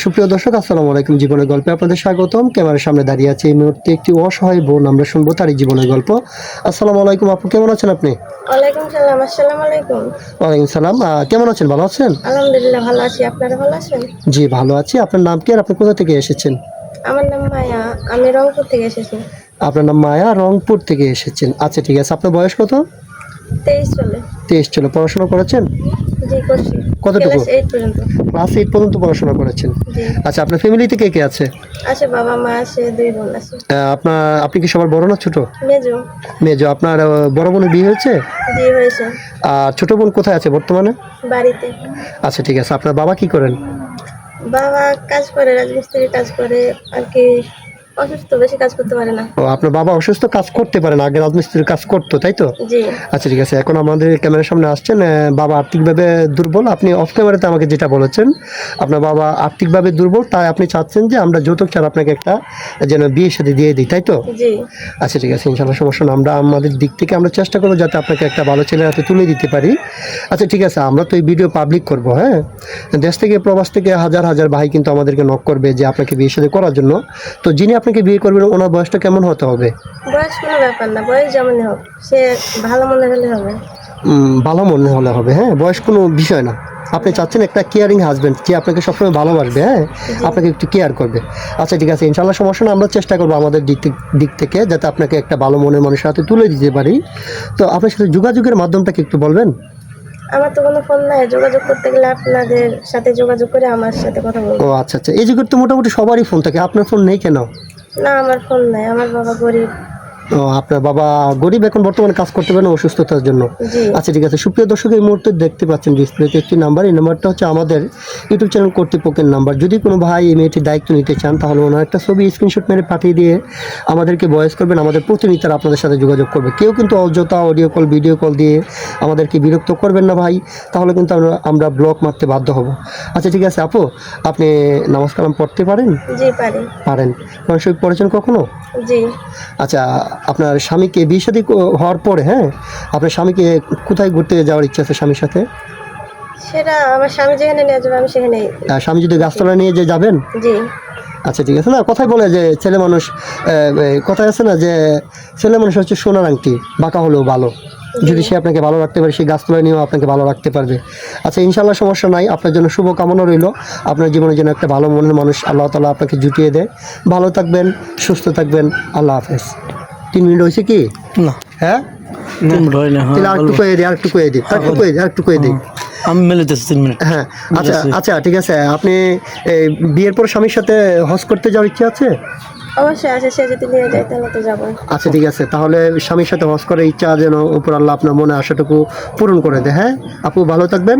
সুপ্রিয় দর্শক, আসসালামু আলাইকুম। জীবনের গল্পে আপনাদের স্বাগতম। ক্যামেরার সামনে দাঁড়িয়ে আছে এই মুহূর্তে একটি অসহায় বোন। আমরা শুনবো তারই জীবনের গল্প। আসসালামু আলাইকুম আপু, কেমন আছেন আপনি? ওয়ালাইকুম সালাম। আসসালামু আলাইকুম। ওয়ালাইকুম সালাম। কেমন আছেন, ভালো আছেন? আলহামদুলিল্লাহ ভালো আছি। আপনারা ভালো আছেন? জি ভালো আছি। আপনার নাম কি আর আপনি কোথা থেকে এসেছেন? আমার নাম মায়া। আমি রংপুর থেকে এসেছি। আপনার নাম মায়া, রংপুর থেকে এসেছেন। আচ্ছা ঠিক আছে। আপনার বয়স কত? 23 চলে। 23 ছিল। পড়াশোনা করেছেন? জি করছি। কতটুকু? ক্লাস 8 পর্যন্ত। ক্লাস 8 পর্যন্ত পড়াশোনা করেছেন। জি। আচ্ছা, আপনার ফ্যামিলিতে কে কে আছে? আছে বাবা মা আছে, 2 বোন আছে। আপনি কি সবার বড় না ছোট? মেজো। মেজো। আপনার বড় বোনের বিয়ে হয়েছে? জি হয়েছে। আর ছোট বোন কোথায় আছে বর্তমানে? বাড়িতে। আচ্ছা ঠিক আছে। আপনার বাবা কি করেন? বাবা কাজ করে, রাজমিস্ত্রি কাজ করে আর কি। অসুস্থ, বেশি কাজ করতে পারে না। ও, আপনার বাবা অসুস্থ, কাজ করতে পারেন, আগে রাজমিস্ত্রির কাজ করতো তাই তো? জি। আচ্ছা ঠিক আছে। এখন আমাদের ক্যামেরার সামনে আসছেন, বাবা আর্থিকভাবে দুর্বল। আপনি অফ ক্যামেরাতে আমাকে যেটা বলেছেন, আপনার বাবা আর্থিকভাবে দুর্বল, তাই আপনি চাচ্ছেন যে আমরা যৌতুক ছাড়া আপনাকে একটা যেন বিয়ের সাথে দিয়ে দিই, তাই তো? জি। আচ্ছা ঠিক আছে, ইনশাআল্লাহ সমস্যা না। আমরা আমাদের দিক থেকে আমরা চেষ্টা করবো যাতে আপনাকে একটা ভালো ছেলের হাতে তুলে দিতে পারি। আচ্ছা ঠিক আছে, আমরা তো এই ভিডিও পাবলিক করব। হ্যাঁ, দেশ থেকে প্রবাস থেকে হাজার হাজার ভাই কিন্তু আমাদেরকে নক করবে যে আপনাকে বিয়ের সাথে করার জন্য। তো যিনি আপনাকে বিয়ে করবেন ওনার বয়সটা কেমন হতে হবে? বয়স কোনো ব্যাপার না, বয়স যেমনই হোক, সে ভালো মনে হলে হবে। ভালো মনে হলে হবে। হ্যাঁ, বয়স কোনো বিষয় না। আপনি চাচ্ছেন একটা কেয়ারিং হাজব্যান্ড, যে আপনাকে সবসময় ভালোবাসবে, হ্যাঁ, আপনাকে একটু কেয়ার করবে। আচ্ছা ঠিক আছে, ইনশাআল্লাহ সমস্যা না। আমরা চেষ্টা করবো আমাদের দিক থেকে যাতে আপনাকে একটা ভালো মনের মানুষের হাতে তুলে দিতে পারি। তো আপনার সাথে যোগাযোগের মাধ্যমটা কি একটু বলবেন? আমার তো কোনো ফোন নাই, যোগাযোগ করতে গেলে আপনাদের সাথে যোগাযোগ করে আমার সাথে কথা ও বলবো। আচ্ছা আচ্ছা, এই যুগের তো মোটামুটি সবারই ফোন থাকে, আপনার ফোন নেই কেন? না, আমার ফোন নাই, আমার বাবা গরিব। ও, আপনার বাবা গরিব, এখন বর্তমানে কাজ করতে পারেন অসুস্থতার জন্য। জি। আচ্ছা ঠিক আছে। সুপ্রিয় দর্শক, এই মুহূর্তে দেখতে পাচ্ছেন ডিসপ্লেতে একটি নাম্বার। এই নাম্বারটা হচ্ছে আমাদের ইউটিউব চ্যানেল কর্তৃপক্ষের নাম্বার। যদি কোনো ভাই এই মেয়েটির দায়িত্ব নিতে চান তাহলে ওনার একটা ছবি স্ক্রিনশট মেরে পাঠিয়ে দিয়ে আমাদেরকে ভয়েস করবেন। আমাদের প্রতিনিধিরা আপনাদের সাথে যোগাযোগ করবে। কেউ কিন্তু অযথা অডিও কল ভিডিও কল দিয়ে আমাদেরকে বিরক্ত করবেন না ভাই, তাহলে কিন্তু আমরা ব্লক মারতে বাধ্য হব। আচ্ছা ঠিক আছে আপু, আপনি নামাজ কালাম পড়তে পারেন? জি পারি। পারেন। কোরআন শরীফ পড়েছেন কখনো? জি। আচ্ছা, আপনার স্বামীকে বিয়ে শাদী হওয়ার পরে, হ্যাঁ, আপনার স্বামীকে কোথায় ঘুরতে যাওয়ার ইচ্ছা আছে স্বামীর সাথে? সেটা আমার স্বামী যেখানে নিয়ে যাবে আমি সেখানেই। স্বামী যদি গাছতলা নিয়ে যে যাবেন? জি। আচ্ছা ঠিক আছে। না, কথায় বলে যে ছেলে মানুষ, কথায় আছে না যে ছেলে মানুষ হচ্ছে সোনার আংটি, বাঁকা হলেও ভালো। যদি সে আপনাকে ভালো রাখতে পারে, সেই গাছতলায় নিয়েও আপনাকে ভালো রাখতে পারবে। আচ্ছা ইনশাআল্লাহ সমস্যা নাই। আপনার জন্য শুভ কামনা রইল। আপনার জীবনের জন্য একটা ভালো মনের মানুষ আল্লাহ তাআলা আপনাকে জুটিয়ে দেয়। ভালো থাকবেন, সুস্থ থাকবেন। আল্লাহ হাফেজ। 3 মিনিট হয়েছে কি? না, হ্যাঁ, 3 মিনিট হয় না। তাহলে আরেকটু কয়ে দিই, আরেকটু কয়ে দিই, আরেকটু কয়ে দিই। আমি মেলেতেছি 3 মিনিট। হ্যাঁ আচ্ছা আচ্ছা ঠিক আছে। আপনি বিয়ের পর স্বামীর সাথে হজ করতে যাওয়ার ইচ্ছা আছে? অবশ্যই আছে, সে যদি নিয়ে যায় তাহলে তো যাবো। আচ্ছা ঠিক আছে, তাহলে স্বামীর সাথে হজ করার ইচ্ছা যেন উপর আল্লাহ আপনার মনে আশাটুকু পূরণ করে দেয়। হ্যাঁ আপু, ভালো থাকবেন।